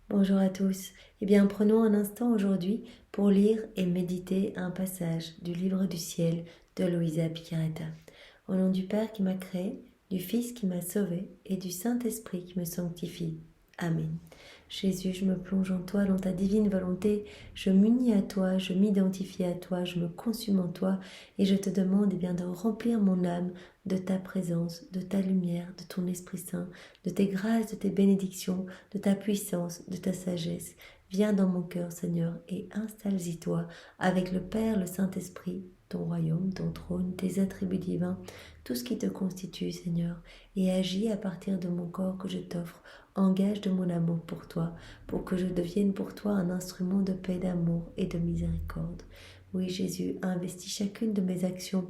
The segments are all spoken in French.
Bonjour à tous. Eh bien, prenons un instant aujourd'hui pour lire et méditer un passage du livre du ciel de Luisa Piccarreta. Au nom du Père qui m'a créé, du Fils qui m'a sauvé et du Saint-Esprit qui me sanctifie. Amen. Jésus, je me plonge en toi, dans ta divine volonté, je m'unis à toi, je m'identifie à toi, je me consume en toi et je te demande bien, de remplir mon âme de ta présence, de ta lumière, de ton Esprit Saint, de tes grâces, de tes bénédictions, de ta puissance, de ta sagesse. Viens dans mon cœur, Seigneur, et installe-y toi avec le Père, le Saint-Esprit, ton royaume, ton trône, tes attributs divins, tout ce qui te constitue, Seigneur, et agis à partir de mon corps que je t'offre. Engage de mon amour pour toi, pour que je devienne pour toi un instrument de paix, d'amour et de miséricorde. Oui, Jésus, investis chacune de mes actions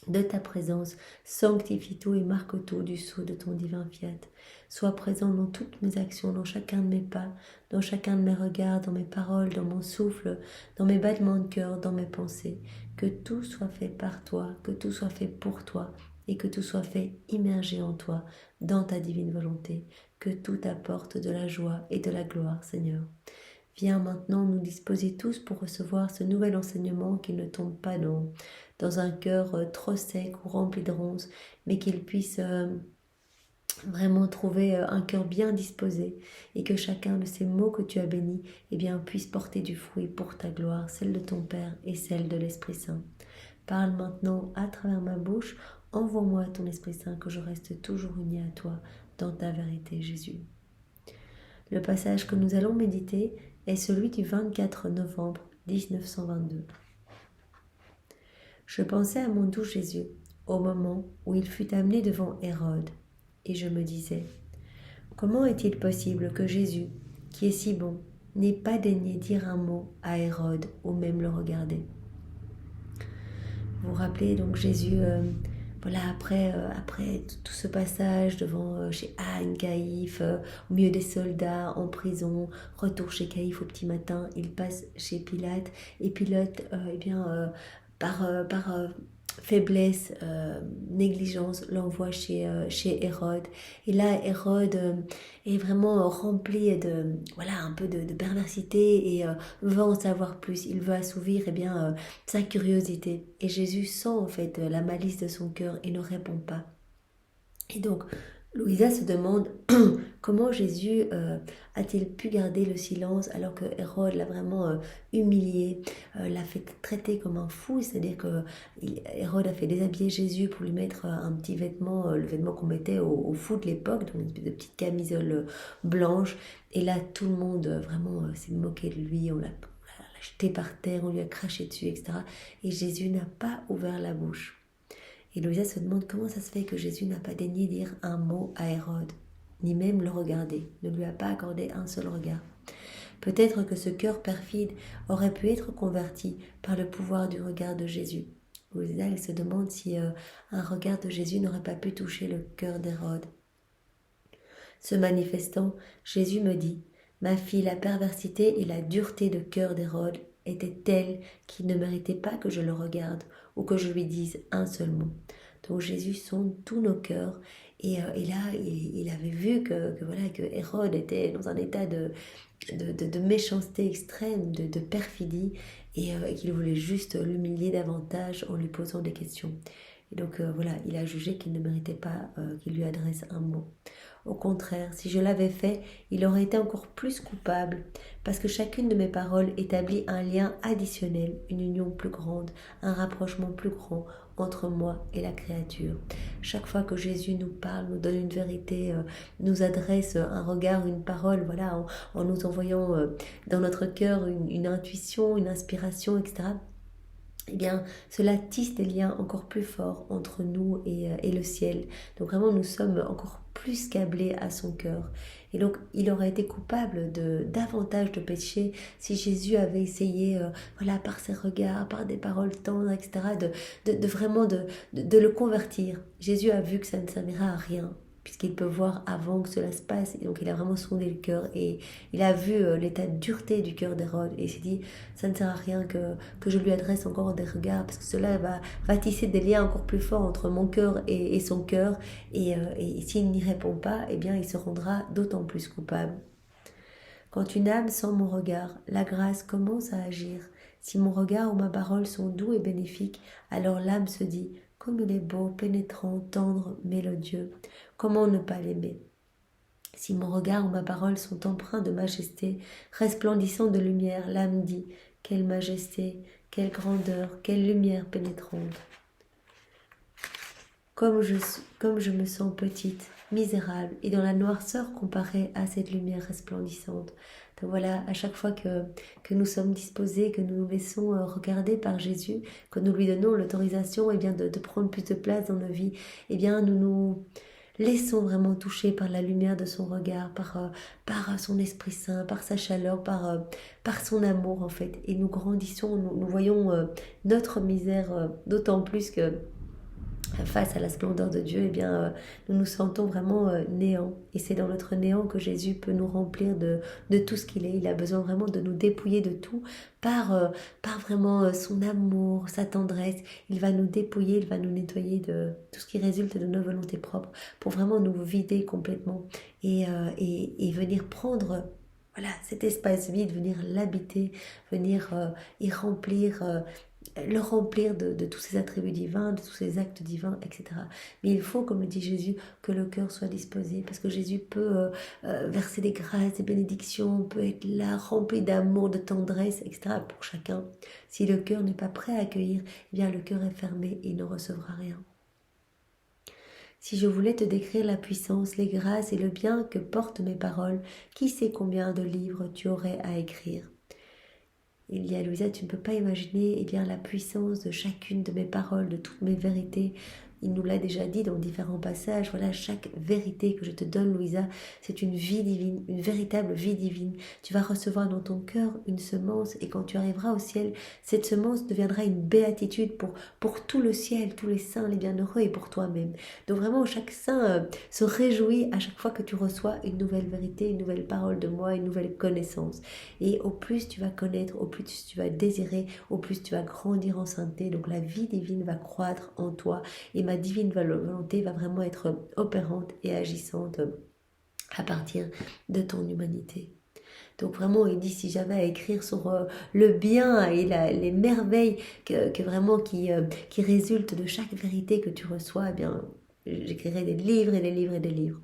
de ta présence, sanctifie tout et marque tout du sceau de ton divin fiat. Sois présent dans toutes mes actions, dans chacun de mes pas, dans chacun de mes regards, dans mes paroles, dans mon souffle, dans mes battements de cœur, dans mes pensées. Que tout soit fait par toi, que tout soit fait pour toi, et que tout soit fait immergé en toi, dans ta divine volonté. Que tout apporte de la joie et de la gloire, Seigneur. Viens maintenant nous disposer tous pour recevoir ce nouvel enseignement qui ne tombe pas dans un cœur trop sec ou rempli de ronces, mais qu'il puisse vraiment trouver un cœur bien disposé et que chacun de ces mots que tu as bénis puisse porter du fruit pour ta gloire, celle de ton Père et celle de l'Esprit Saint. Parle maintenant à travers ma bouche, envoie-moi ton Esprit Saint, que je reste toujours uni à toi dans ta vérité, Jésus. Le passage que nous allons méditer est celui du 24 novembre 1922. Je pensais à mon doux Jésus au moment où il fut amené devant Hérode, et je me disais, comment est-il possible que Jésus, qui est si bon, n'ait pas daigné dire un mot à Hérode ou même le regarder? Vous vous rappelez donc Jésus, après tout ce passage devant chez Anne, Caïphe, au milieu des soldats, en prison, retour chez Caïphe au petit matin, il passe chez Pilate, et Pilate, par faiblesse, négligence, l'envoie chez Hérode. Et là, Hérode est vraiment rempli un peu de perversité et veut en savoir plus. Il veut assouvir sa curiosité. Et Jésus sent en fait la malice de son cœur et ne répond pas. Et donc, Louisa se demande comment Jésus a-t-il pu garder le silence alors que Hérode l'a vraiment humilié, l'a fait traiter comme un fou, c'est-à-dire que Hérode a fait déshabiller Jésus pour lui mettre un petit vêtement, le vêtement qu'on mettait aux fous de l'époque, donc une espèce de petite camisole blanche. Et là, tout le monde s'est moqué de lui, on l'a jeté par terre, on lui a craché dessus, etc. Et Jésus n'a pas ouvert la bouche. Et Louisa se demande comment ça se fait que Jésus n'a pas daigné dire un mot à Hérode, ni même le regarder, ne lui a pas accordé un seul regard. Peut-être que ce cœur perfide aurait pu être converti par le pouvoir du regard de Jésus. Louisa, elle se demande si un regard de Jésus n'aurait pas pu toucher le cœur d'Hérode. Se manifestant, Jésus me dit, « Ma fille, la perversité et la dureté de cœur d'Hérode étaient telles qu'il ne méritait pas que je le regarde ou que je lui dise un seul mot. » Donc Jésus sonde tous nos cœurs et là, il avait vu que Hérode était dans un état de méchanceté extrême, de perfidie et qu'il voulait juste l'humilier davantage en lui posant des questions. Et donc il a jugé qu'il ne méritait pas qu'il lui adresse un mot. Au contraire, si je l'avais fait, il aurait été encore plus coupable, parce que chacune de mes paroles établit un lien additionnel, une union plus grande, un rapprochement plus grand entre moi et la créature. Chaque fois que Jésus nous parle, nous donne une vérité, nous adresse un regard, une parole, en nous envoyant dans notre cœur une intuition, une inspiration, etc., cela tisse des liens encore plus forts entre nous et le ciel. Donc vraiment, nous sommes encore plus câblés à son cœur. Et donc, il aurait été coupable de davantage de péchés si Jésus avait essayé, par ses regards, par des paroles tendres, etc., de le convertir. Jésus a vu que ça ne servira à rien, puisqu'il peut voir avant que cela se passe. Et donc il a vraiment sondé le cœur et il a vu l'état de dureté du cœur d'Hérode et il s'est dit, ça ne sert à rien que je lui adresse encore des regards, parce que cela va tisser des liens encore plus forts entre mon cœur et son cœur, et s'il n'y répond pas, il se rendra d'autant plus coupable. Quand une âme sent mon regard, la grâce commence à agir. Si mon regard ou ma parole sont doux et bénéfiques, alors l'âme se dit, comme il est beau, pénétrant, tendre, mélodieux, comment ne pas l'aimer? Si mon regard ou ma parole sont empreints de majesté, resplendissants de lumière, l'âme dit, quelle majesté, quelle grandeur, quelle lumière pénétrante. Comme je me sens petite, misérable, et dans la noirceur comparée à cette lumière resplendissante. Donc voilà, à chaque fois que nous sommes disposés, que nous nous laissons regarder par Jésus, que nous lui donnons l'autorisation de prendre plus de place dans nos vies, nous nous laissons vraiment toucher par la lumière de son regard, par son Esprit Saint, par sa chaleur, par son amour en fait. Et nous grandissons, nous voyons notre misère d'autant plus que face à la splendeur de Dieu, nous nous sentons vraiment néants. Et c'est dans notre néant que Jésus peut nous remplir de tout ce qu'il est. Il a besoin vraiment de nous dépouiller de tout par vraiment son amour, sa tendresse. Il va nous dépouiller, il va nous nettoyer de tout ce qui résulte de nos volontés propres pour vraiment nous vider complètement et venir prendre cet espace vide, venir l'habiter, venir y remplir le remplir de tous ces attributs divins, de tous ces actes divins, etc. Mais il faut, comme le dit Jésus, que le cœur soit disposé, parce que Jésus peut verser des grâces, des bénédictions, peut être là, rempli d'amour, de tendresse, etc. pour chacun. Si le cœur n'est pas prêt à accueillir, le cœur est fermé et il ne recevra rien. Si je voulais te décrire la puissance, les grâces et le bien que portent mes paroles, qui sait combien de livres tu aurais à écrire? Il dit à Louisa, tu ne peux pas imaginer la puissance de chacune de mes paroles, de toutes mes vérités. Il nous l'a déjà dit dans différents passages. Voilà, chaque vérité que je te donne, Louisa, c'est une vie divine, une véritable vie divine. Tu vas recevoir dans ton cœur une semence et quand tu arriveras au ciel, cette semence deviendra une béatitude pour tout le ciel, tous les saints, les bienheureux et pour toi-même. Donc vraiment, chaque saint se réjouit à chaque fois que tu reçois une nouvelle vérité, une nouvelle parole de moi, une nouvelle connaissance. Et au plus tu vas connaître, au plus tu vas désirer, au plus tu vas grandir en sainteté. Donc la vie divine va croître en toi et ma divine volonté va vraiment être opérante et agissante à partir de ton humanité. Donc vraiment, il dit, si j'avais à écrire sur le bien et les merveilles qui résultent de chaque vérité que tu reçois, j'écrirais des livres et des livres et des livres.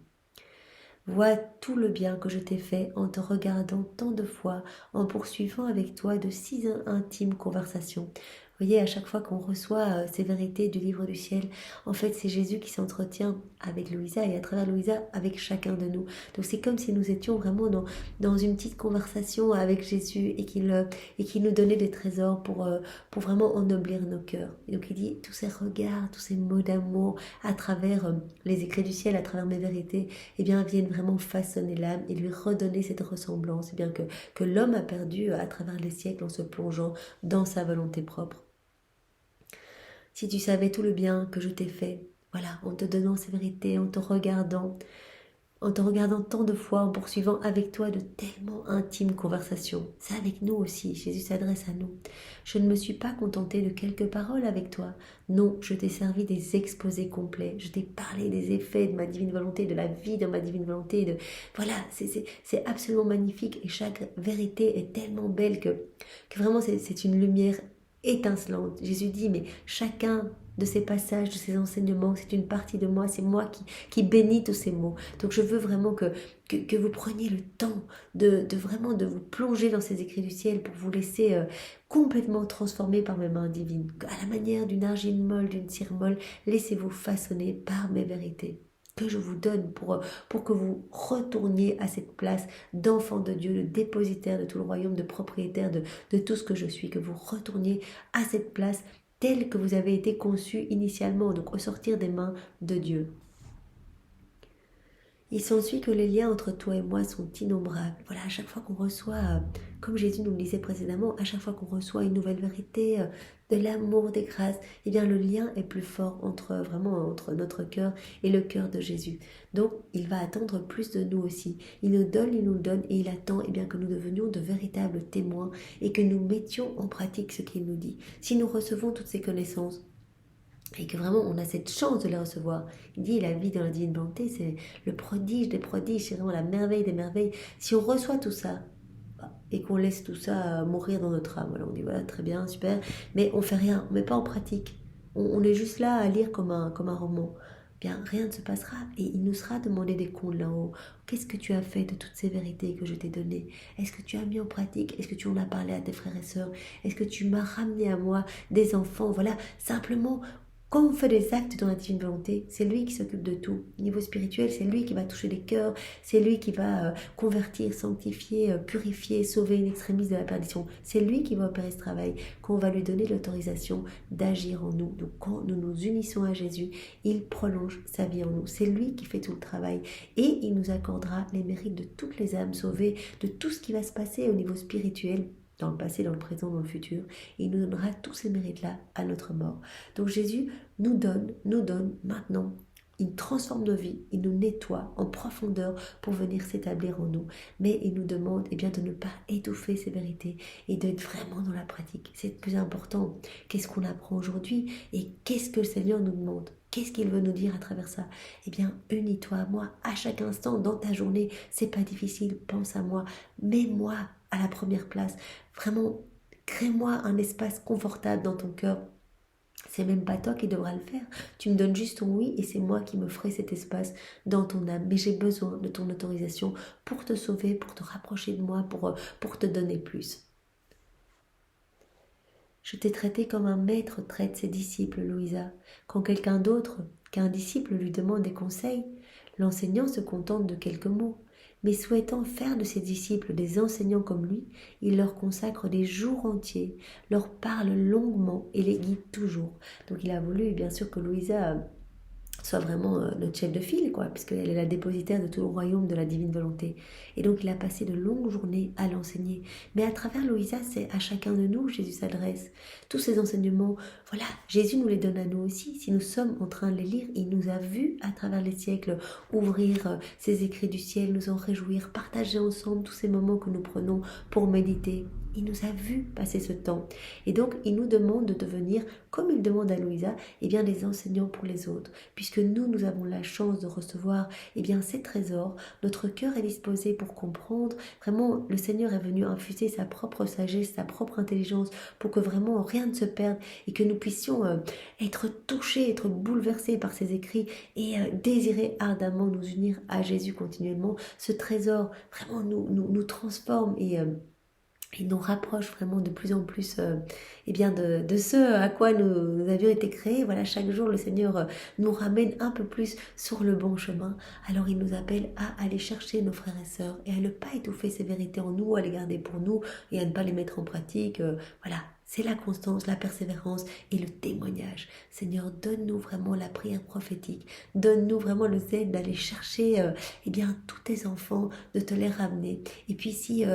Vois tout le bien que je t'ai fait en te regardant tant de fois, en poursuivant avec toi de si intimes conversations. Vous voyez, à chaque fois qu'on reçoit ces vérités du livre du ciel, en fait, c'est Jésus qui s'entretient avec Louisa et à travers Louisa avec chacun de nous. Donc c'est comme si nous étions vraiment dans une petite conversation avec Jésus et qu'il nous donnait des trésors pour vraiment ennoblir nos cœurs. Et donc il dit, tous ces regards, tous ces mots d'amour à travers les écrits du ciel, à travers mes vérités, viennent vraiment façonner l'âme et lui redonner cette ressemblance que l'homme a perdue à travers les siècles en se plongeant dans sa volonté propre. Si tu savais tout le bien que je t'ai fait, en te donnant ces vérités, en te regardant tant de fois, en poursuivant avec toi de tellement intimes conversations. C'est avec nous aussi, Jésus s'adresse à nous. Je ne me suis pas contentée de quelques paroles avec toi. Non, je t'ai servi des exposés complets. Je t'ai parlé des effets de ma divine volonté, de la vie dans ma divine volonté. C'est absolument magnifique et chaque vérité est tellement belle que vraiment c'est une lumière étincelante. Jésus dit, mais chacun de ces passages, de ces enseignements, c'est une partie de moi, c'est moi qui bénis tous ces mots. Donc je veux vraiment que vous preniez le temps de vous plonger dans ces écrits du ciel pour vous laisser complètement transformer par mes mains divines. À la manière d'une argile molle, d'une cire molle, laissez-vous façonner par mes vérités que je vous donne pour que vous retourniez à cette place d'enfant de Dieu, de dépositaire de tout le royaume, de propriétaire de tout ce que je suis, que vous retourniez à cette place telle que vous avez été conçu initialement, donc au sortir des mains de Dieu. Il s'ensuit que les liens entre toi et moi sont innombrables. Voilà, à chaque fois qu'on reçoit, comme Jésus nous le disait précédemment, à chaque fois qu'on reçoit une nouvelle vérité, de l'amour, des grâces, le lien est plus fort entre notre cœur et le cœur de Jésus. Donc, il va attendre plus de nous aussi. Il nous le donne et il attend que nous devenions de véritables témoins et que nous mettions en pratique ce qu'il nous dit. Si nous recevons toutes ces connaissances, et que vraiment on a cette chance de les recevoir. Il dit la vie dans la divine volonté, c'est le prodige des prodiges, c'est vraiment la merveille des merveilles. Si on reçoit tout ça et qu'on laisse tout ça mourir dans notre âme, alors on dit voilà, très bien, super, mais on fait rien, on met pas en pratique. On est juste là à lire comme un roman. Bien, rien ne se passera et il nous sera demandé des comptes là-haut. Qu'est-ce que tu as fait de toutes ces vérités que je t'ai données? Est-ce que tu as mis en pratique? Est-ce que tu en as parlé à tes frères et sœurs? Est-ce que tu m'as ramené à moi des enfants? Voilà, simplement quand on fait des actes dans la divine volonté, c'est lui qui s'occupe de tout. Au niveau spirituel, c'est lui qui va toucher les cœurs, c'est lui qui va convertir, sanctifier, purifier, sauver une extrémiste de la perdition. C'est lui qui va opérer ce travail, qu'on va lui donner l'autorisation d'agir en nous. Donc quand nous nous unissons à Jésus, il prolonge sa vie en nous. C'est lui qui fait tout le travail et il nous accordera les mérites de toutes les âmes sauvées, de tout ce qui va se passer au niveau spirituel, dans le passé, dans le présent, dans le futur. Il nous donnera tous ces mérites-là à notre mort. Donc Jésus nous donne maintenant. Il transforme nos vies, il nous nettoie en profondeur pour venir s'établir en nous. Mais il nous demande eh bien, de ne pas étouffer ces vérités et d'être vraiment dans la pratique. C'est le plus important. Qu'est-ce qu'on apprend aujourd'hui et qu'est-ce que le Seigneur nous demande? Qu'est-ce qu'il veut nous dire à travers ça? Eh bien, unis-toi à moi à chaque instant dans ta journée. C'est pas difficile, pense à moi. Mets-moi à la première place. Vraiment, crée-moi un espace confortable dans ton cœur. C'est même pas toi qui devras le faire. Tu me donnes juste ton oui et c'est moi qui me ferai cet espace dans ton âme. Mais j'ai besoin de ton autorisation pour te sauver, pour te rapprocher de moi, pour te donner plus. Je t'ai traité comme un maître traite ses disciples, Louisa. Quand quelqu'un d'autre, qu'un disciple lui demande des conseils, l'enseignant se contente de quelques mots. Mais souhaitant faire de ses disciples des enseignants comme lui, il leur consacre des jours entiers, leur parle longuement et les guide toujours. Donc il a voulu bien sûr que Louisa soit vraiment notre chef de file, quoi, puisqu'elle est la dépositaire de tout le royaume de la divine volonté. Et donc il a passé de longues journées à l'enseigner. Mais à travers Louisa, c'est à chacun de nous Jésus s'adresse. Tous ces enseignements, voilà, Jésus nous les donne à nous aussi. Si nous sommes en train de les lire, il nous a vus à travers les siècles ouvrir ces écrits du ciel, nous en réjouir, partager ensemble tous ces moments que nous prenons pour méditer. Il nous a vus passer ce temps. Et donc, il nous demande de devenir, comme il demande à Louisa, eh bien, des enseignants pour les autres. Puisque nous avons la chance de recevoir, eh bien, ces trésors. Notre cœur est disposé pour comprendre. Vraiment, le Seigneur est venu infuser sa propre sagesse, sa propre intelligence, pour que vraiment rien ne se perde et que nous puissions être touchés, être bouleversés par ces écrits et désirer ardemment nous unir à Jésus continuellement. Ce trésor, vraiment, nous transforme et nous rapproche vraiment de plus en plus eh bien de ce à quoi nous avions été créés. Voilà, chaque jour, le Seigneur nous ramène un peu plus sur le bon chemin. Alors, il nous appelle à aller chercher nos frères et sœurs et à ne pas étouffer ces vérités en nous, à les garder pour nous et à ne pas les mettre en pratique. Voilà. C'est la constance, la persévérance et le témoignage. Seigneur, donne-nous vraiment la prière prophétique. Donne-nous vraiment le zèle d'aller chercher eh bien, tous tes enfants, de te les ramener. Et puis si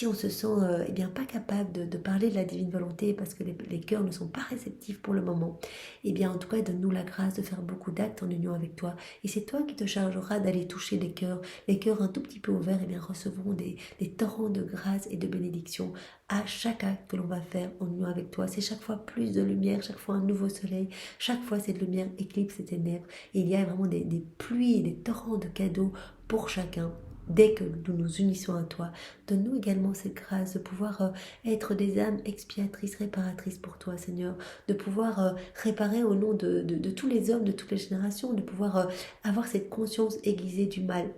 on se sent eh bien, pas capable de parler de la divine volonté parce que les cœurs ne sont pas réceptifs pour le moment, eh bien en tout cas, donne-nous la grâce de faire beaucoup d'actes en union avec toi. Et c'est toi qui te chargeras d'aller toucher les cœurs un tout petit peu ouverts, eh bien recevront des torrents de grâce et de bénédiction à chaque acte que l'on va faire en union avec toi. C'est chaque fois plus de lumière, chaque fois un nouveau soleil, chaque fois cette lumière éclipse ces ténèbres. Et il y a vraiment des pluies, des torrents de cadeaux pour chacun. Dès que nous nous unissons à toi, donne-nous également cette grâce de pouvoir être des âmes expiatrices, réparatrices pour toi, Seigneur, de pouvoir réparer au nom de tous les hommes, de toutes les générations, de pouvoir avoir cette conscience aiguisée du mal.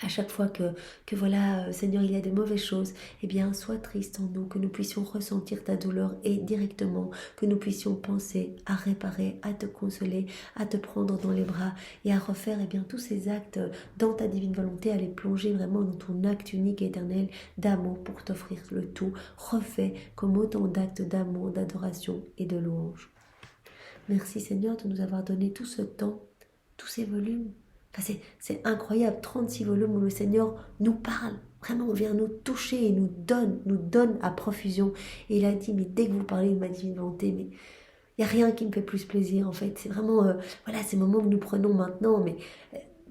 À chaque fois que voilà, Seigneur, il y a de mauvaises choses, eh bien, sois triste en nous, que nous puissions ressentir ta douleur et directement, que nous puissions penser à réparer, à te consoler, à te prendre dans les bras et à refaire, eh bien, tous ces actes dans ta divine volonté, à les plonger vraiment dans ton acte unique et éternel d'amour pour t'offrir le tout, refait comme autant d'actes d'amour, d'adoration et de louange. Merci Seigneur de nous avoir donné tout ce temps, tous ces volumes. Enfin, c'est incroyable, 36 volumes où le Seigneur nous parle, vraiment vient nous toucher et nous donne à profusion. Et il a dit, mais dès que vous parlez de ma divine volonté, mais il n'y a rien qui me fait plus plaisir en fait. C'est vraiment, voilà, ces moments que nous prenons maintenant, mais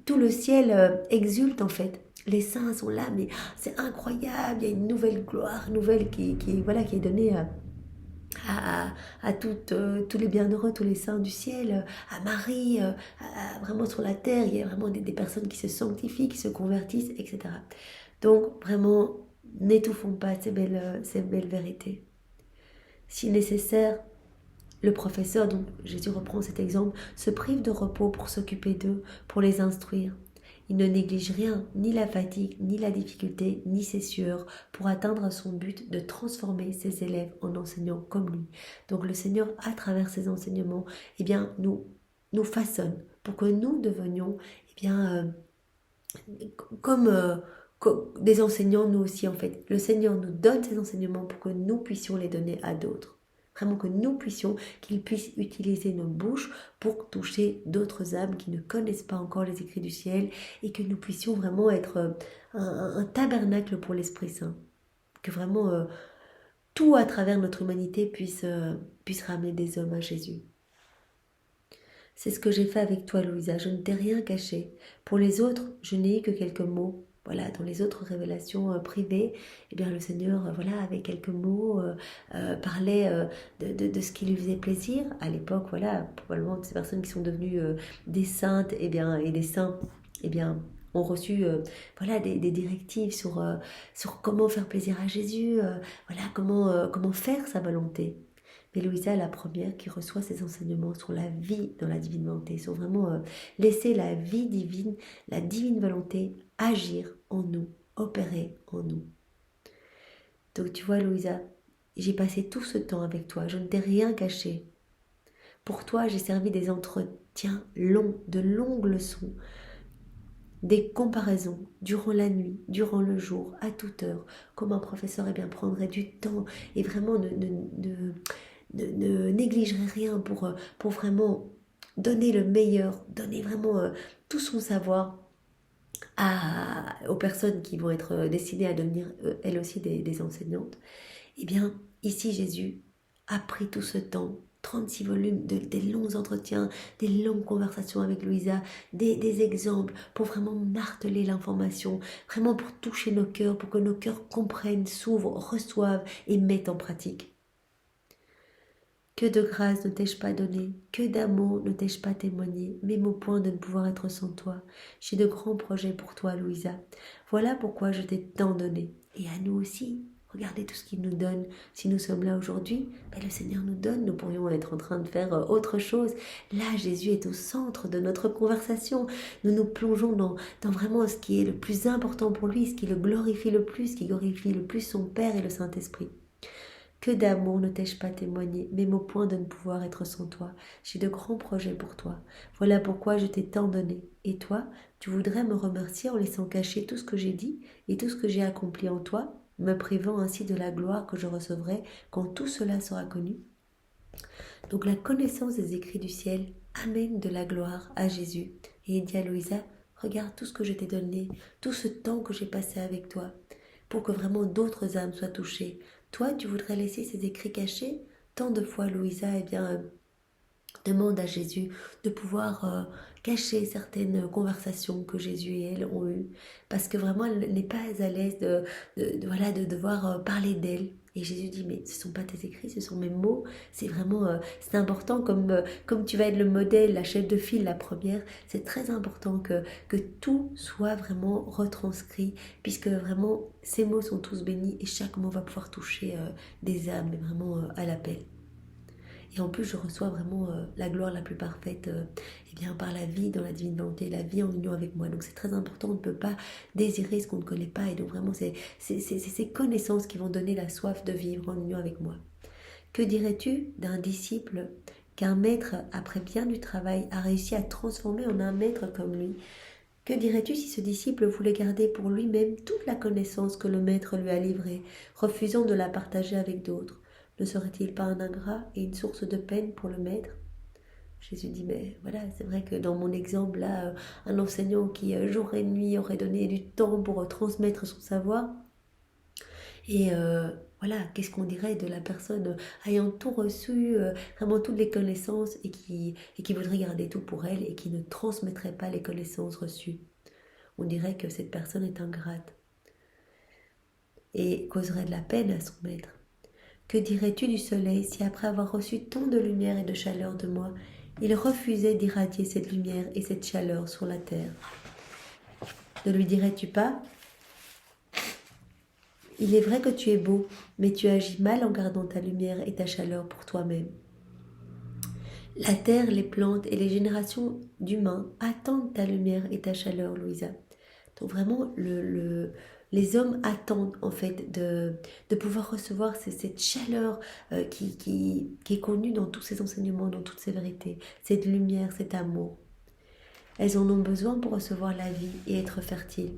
tout le ciel exulte en fait. Les saints sont là, mais c'est incroyable, il y a une nouvelle gloire, nouvelle qui est donnée tous les bienheureux, tous les saints du ciel, à Marie, vraiment sur la terre, il y a vraiment des personnes qui se sanctifient, qui se convertissent, etc. Donc vraiment, n'étouffons pas ces belles vérités. Si nécessaire, le professeur, donc Jésus reprend cet exemple, se prive de repos pour s'occuper d'eux, pour les instruire. Il ne néglige rien, ni la fatigue, ni la difficulté, ni ses sueurs, pour atteindre son but de transformer ses élèves en enseignants comme lui. Donc le Seigneur, à travers ses enseignements, eh bien, nous façonne pour que nous devenions eh bien, comme, des enseignants nous aussi en fait. Le Seigneur nous donne ces enseignements pour que nous puissions les donner à d'autres. Vraiment que nous puissions, qu'ils puissent utiliser nos bouches pour toucher d'autres âmes qui ne connaissent pas encore les écrits du ciel et que nous puissions vraiment être un tabernacle pour l'Esprit Saint. Que vraiment tout à travers notre humanité puisse ramener des hommes à Jésus. C'est ce que j'ai fait avec toi, Louisa. Je ne t'ai rien caché. Pour les autres, je n'ai eu que quelques mots. Voilà, dans les autres révélations privées, eh bien, le Seigneur, voilà, avec quelques mots, parlait de ce qui lui faisait plaisir. À l'époque, voilà, probablement ces personnes qui sont devenues des saintes, eh bien, et des saints, eh bien, ont reçu voilà, des directives sur comment faire plaisir à Jésus, voilà, comment faire sa volonté. Mais Louisa est la première qui reçoit ces enseignements sur la vie dans la divine volonté, sur vraiment laisser la vie divine, la divine volonté agir en nous, opérer en nous. Donc tu vois Louisa, j'ai passé tout ce temps avec toi, je ne t'ai rien caché. Pour toi, j'ai servi des entretiens longs, de longues leçons, des comparaisons durant la nuit, durant le jour, à toute heure, comme un professeur prendrait du temps et vraiment ne négligerait rien pour vraiment donner le meilleur, donner vraiment tout son savoir aux personnes qui vont être décidées à devenir elles aussi des enseignantes. Eh bien, ici Jésus a pris tout ce temps, 36 volumes, des longs entretiens, des longues conversations avec Louisa, des exemples pour vraiment marteler l'information, vraiment pour toucher nos cœurs, pour que nos cœurs comprennent, s'ouvrent, reçoivent et mettent en pratique. Que de grâce ne t'ai-je pas donné, que d'amour ne t'ai-je pas témoigné, même au point de ne pouvoir être sans toi. J'ai de grands projets pour toi, Louisa. Voilà pourquoi je t'ai tant donné. Et à nous aussi. Regardez tout ce qu'il nous donne. Si nous sommes là aujourd'hui, le Seigneur nous donne. Nous pourrions être en train de faire autre chose. Là, Jésus est au centre de notre conversation. Nous nous plongeons dans vraiment ce qui est le plus important pour lui, ce qui le glorifie le plus, ce qui glorifie le plus son Père et le Saint-Esprit. Que d'amour ne t'ai-je pas témoigné, même au point de ne pouvoir être sans toi. J'ai de grands projets pour toi. Voilà pourquoi je t'ai tant donné. Et toi, tu voudrais me remercier en laissant cacher tout ce que j'ai dit et tout ce que j'ai accompli en toi, me privant ainsi de la gloire que je recevrai quand tout cela sera connu. Donc la connaissance des écrits du ciel amène de la gloire à Jésus. Et il dit à Louisa, regarde tout ce que je t'ai donné, tout ce temps que j'ai passé avec toi, pour que vraiment d'autres âmes soient touchées. Toi, tu voudrais laisser ces écrits cachés? Tant de fois, Louisa, demande à Jésus de pouvoir cacher certaines conversations que Jésus et elle ont eues, parce que vraiment, elle n'est pas à l'aise de devoir parler d'elle. Et Jésus dit, mais ce ne sont pas tes écrits, ce sont mes mots. C'est vraiment, c'est important, comme tu vas être le modèle, la chef de file, la première, c'est très important que tout soit vraiment retranscrit, puisque vraiment, ces mots sont tous bénis et chaque mot va pouvoir toucher des âmes, mais vraiment à l'appel. Et en plus, je reçois vraiment la gloire la plus parfaite par la vie dans la divine volonté, la vie en union avec moi. Donc c'est très important, on ne peut pas désirer ce qu'on ne connaît pas. Et donc vraiment, c'est ces connaissances qui vont donner la soif de vivre en union avec moi. Que dirais-tu d'un disciple qu'un maître, après bien du travail, a réussi à transformer en un maître comme lui? Que dirais-tu si ce disciple voulait garder pour lui-même toute la connaissance que le maître lui a livrée, refusant de la partager avec d'autres? Ne serait-il pas un ingrat et une source de peine pour le maître? Jésus dit, mais voilà, c'est vrai que dans mon exemple là, un enseignant qui jour et nuit aurait donné du temps pour transmettre son savoir, et voilà, qu'est-ce qu'on dirait de la personne ayant tout reçu, vraiment toutes les connaissances, et qui voudrait garder tout pour elle et qui ne transmettrait pas les connaissances reçues? On dirait que cette personne est ingrate et causerait de la peine à son maître. Que dirais-tu du soleil si après avoir reçu tant de lumière et de chaleur de moi, il refusait d'irradier cette lumière et cette chaleur sur la terre? Ne lui dirais-tu pas: il est vrai que tu es beau, mais tu agis mal en gardant ta lumière et ta chaleur pour toi-même. La terre, les plantes et les générations d'humains attendent ta lumière et ta chaleur, Louisa. Donc vraiment, les hommes attendent en fait de pouvoir recevoir cette chaleur qui est connue dans tous ces enseignements, dans toutes ces vérités, cette lumière, cet amour. Elles en ont besoin pour recevoir la vie et être fertiles.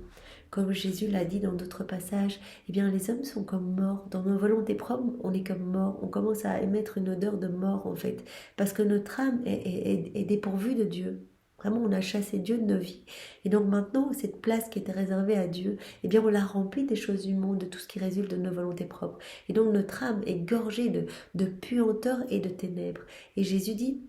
Comme Jésus l'a dit dans d'autres passages, eh bien les hommes sont comme morts. Dans nos volontés propres, on est comme morts. On commence à émettre une odeur de mort en fait, parce que notre âme est dépourvue de Dieu. Vraiment, on a chassé Dieu de nos vies. Et donc maintenant, cette place qui était réservée à Dieu, eh bien on l'a remplie des choses du monde, de tout ce qui résulte de nos volontés propres. Et donc notre âme est gorgée de puanteur et de ténèbres. Et Jésus dit,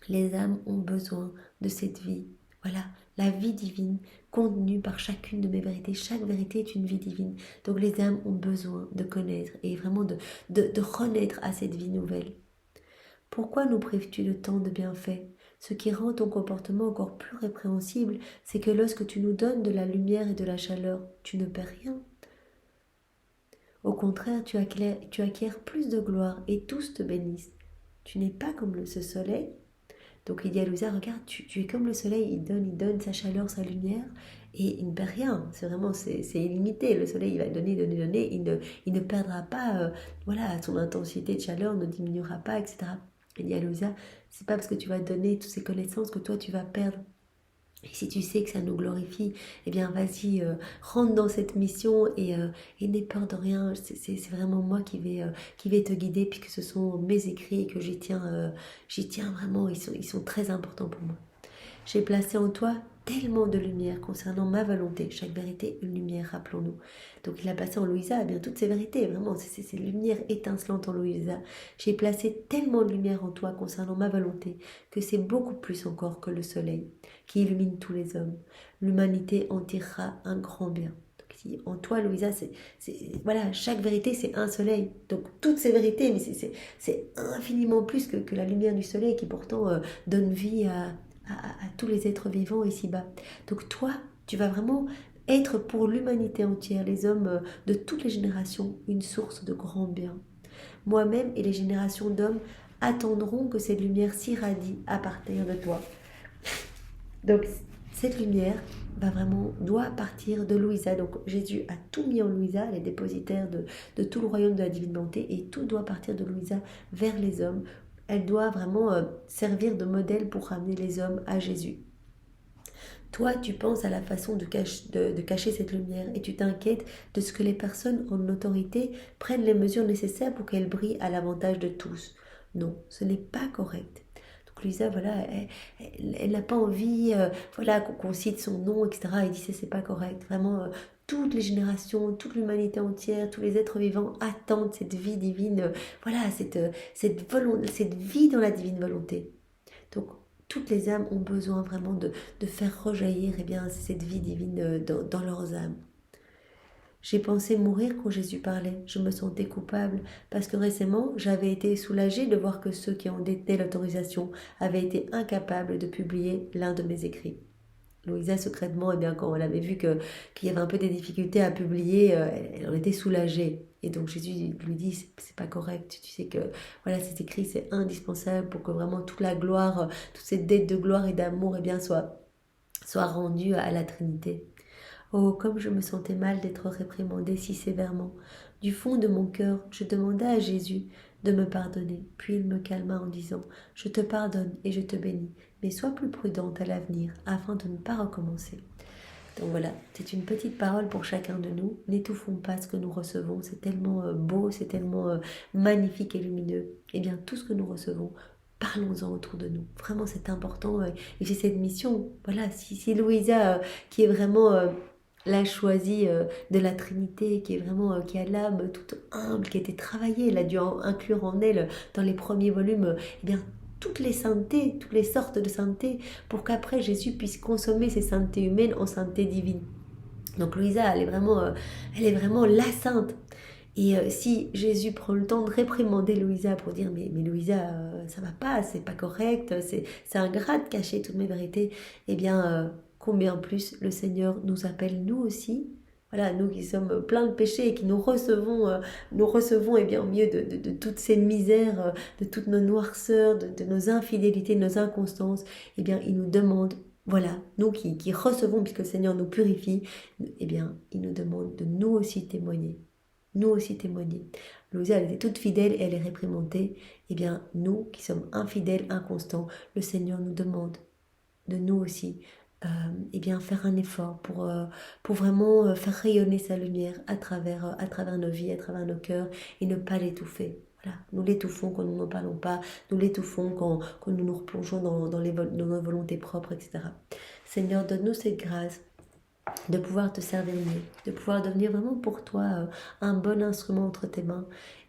les âmes ont besoin de cette vie. Voilà, la vie divine contenue par chacune de mes vérités. Chaque vérité est une vie divine. Donc les âmes ont besoin de connaître et vraiment de renaître à cette vie nouvelle. Pourquoi nous prives-tu de tant de bienfaits? Ce qui rend ton comportement encore plus répréhensible, c'est que lorsque tu nous donnes de la lumière et de la chaleur, tu ne perds rien. Au contraire, tu acquiers plus de gloire et tous te bénissent. Tu n'es pas comme ce soleil. Donc il dit à Louisa, regarde, tu es comme le soleil, il donne sa chaleur, sa lumière, et il ne perd rien. C'est vraiment, c'est illimité. Le soleil, il va donner, il ne perdra pas, voilà, son intensité de chaleur ne diminuera pas, etc. Il dit à Louisa, c'est pas parce que tu vas donner toutes ces connaissances que toi tu vas perdre. Et si tu sais que ça nous glorifie, eh bien vas-y, rentre dans cette mission et n'aie peur de rien. C'est vraiment moi qui vais te guider, puisque ce sont mes écrits et que j'y tiens vraiment, ils sont très importants pour moi. J'ai placé en toi tellement de lumière concernant ma volonté. Chaque vérité, une lumière, rappelons-nous. Donc il a placé en Louisa eh bien toutes ces vérités, vraiment, c'est ces lumières étincelantes en Louisa. J'ai placé tellement de lumière en toi concernant ma volonté que c'est beaucoup plus encore que le soleil qui illumine tous les hommes. L'humanité en tirera un grand bien. Donc, en toi, Louisa, voilà, chaque vérité, c'est un soleil. Donc toutes ces vérités, mais c'est infiniment plus que la lumière du soleil qui pourtant donne vie à tous les êtres vivants ici-bas. Donc toi, tu vas vraiment être pour l'humanité entière, les hommes de toutes les générations, une source de grand bien. Moi-même et les générations d'hommes attendront que cette lumière s'irradie à partir de toi. Donc cette lumière doit partir de Louisa. Donc Jésus a tout mis en Louisa, elle est dépositaire de tout le royaume de la divine bonté, et tout doit partir de Louisa vers les hommes. Elle doit vraiment servir de modèle pour ramener les hommes à Jésus. Toi, tu penses à la façon de cacher cette lumière et tu t'inquiètes de ce que les personnes en autorité prennent les mesures nécessaires pour qu'elle brille à l'avantage de tous. Non, ce n'est pas correct. Donc Lisa, voilà, elle n'a pas envie voilà, qu'on cite son nom, etc. Elle dit c'est pas correct. Vraiment, toutes les générations, toute l'humanité entière, tous les êtres vivants attendent cette vie divine, voilà, cette vie dans la divine volonté. Donc, toutes les âmes ont besoin vraiment de faire rejaillir eh bien, cette vie divine dans leurs âmes. J'ai pensé mourir quand Jésus parlait. Je me sentais coupable parce que récemment, j'avais été soulagée de voir que ceux qui en détenaient l'autorisation avaient été incapables de publier l'un de mes écrits. Louisa, secrètement, eh bien, quand elle avait vu qu'il y avait un peu des difficultés à publier, elle en était soulagée. Et donc Jésus lui dit, c'est pas correct, tu sais que voilà, cet écrit, c'est indispensable pour que vraiment toute la gloire, toute cette dette de gloire et d'amour, eh bien, soit rendue à la Trinité. Oh, comme je me sentais mal d'être réprimandée si sévèrement. Du fond de mon cœur, je demandai à Jésus de me pardonner. Puis il me calma en disant, je te pardonne et je te bénis, mais sois plus prudente à l'avenir afin de ne pas recommencer. Donc voilà, c'est une petite parole pour chacun de nous. N'étouffons pas ce que nous recevons, c'est tellement beau, c'est tellement magnifique et lumineux. Eh bien, tout ce que nous recevons, parlons-en autour de nous. Vraiment, c'est important. Et j'ai cette mission. Voilà, si Louisa, qui est vraiment la choisie de la Trinité, qui est vraiment qui a l'âme toute humble, qui a été travaillée, elle a dû inclure en elle dans les premiers volumes, eh bien, toutes les saintetés, toutes les sortes de saintetés, pour qu'après Jésus puisse consommer ces saintetés humaines en sainteté divine. Donc Louisa, elle est vraiment la sainte. Et si Jésus prend le temps de réprimander Louisa pour dire mais Louisa, ça va pas, c'est pas correct, c'est ingrat de cacher toutes mes vérités, eh bien combien plus le Seigneur nous appelle nous aussi. Voilà, nous qui sommes pleins de péchés et qui nous recevons eh bien, au milieu de toutes ces misères, de toutes nos noirceurs, de nos infidélités, de nos inconstances, eh bien, il nous demande, voilà, nous qui recevons, puisque le Seigneur nous purifie, eh bien, il nous demande de nous aussi témoigner. Nous aussi témoigner. Louisa, elle était toute fidèle et elle est réprimandée. Eh bien, nous qui sommes infidèles, inconstants, le Seigneur nous demande de nous aussi eh bien, faire un effort pour vraiment faire rayonner sa lumière à travers nos vies, à travers nos cœurs et ne pas l'étouffer. Voilà. Nous l'étouffons quand nous n'en parlons pas, nous l'étouffons quand nous nous replongeons dans nos volontés propres, etc. Seigneur, donne-nous cette grâce de pouvoir te servir mieux, de pouvoir devenir vraiment pour toi un bon instrument entre tes mains.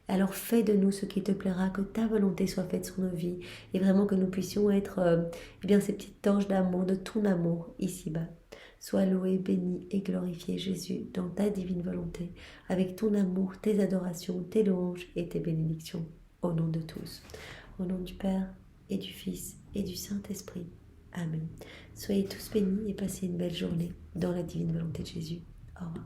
Alors fais de nous ce qui te plaira, que ta volonté soit faite sur nos vies et vraiment que nous puissions être eh bien, ces petites torches d'amour, de ton amour ici-bas. Sois loué, béni et glorifié Jésus dans ta divine volonté, avec ton amour, tes adorations, tes louanges et tes bénédictions, au nom de tous. Au nom du Père et du Fils et du Saint-Esprit. Amen. Soyez tous bénis et passez une belle journée dans la divine volonté de Jésus. Au revoir.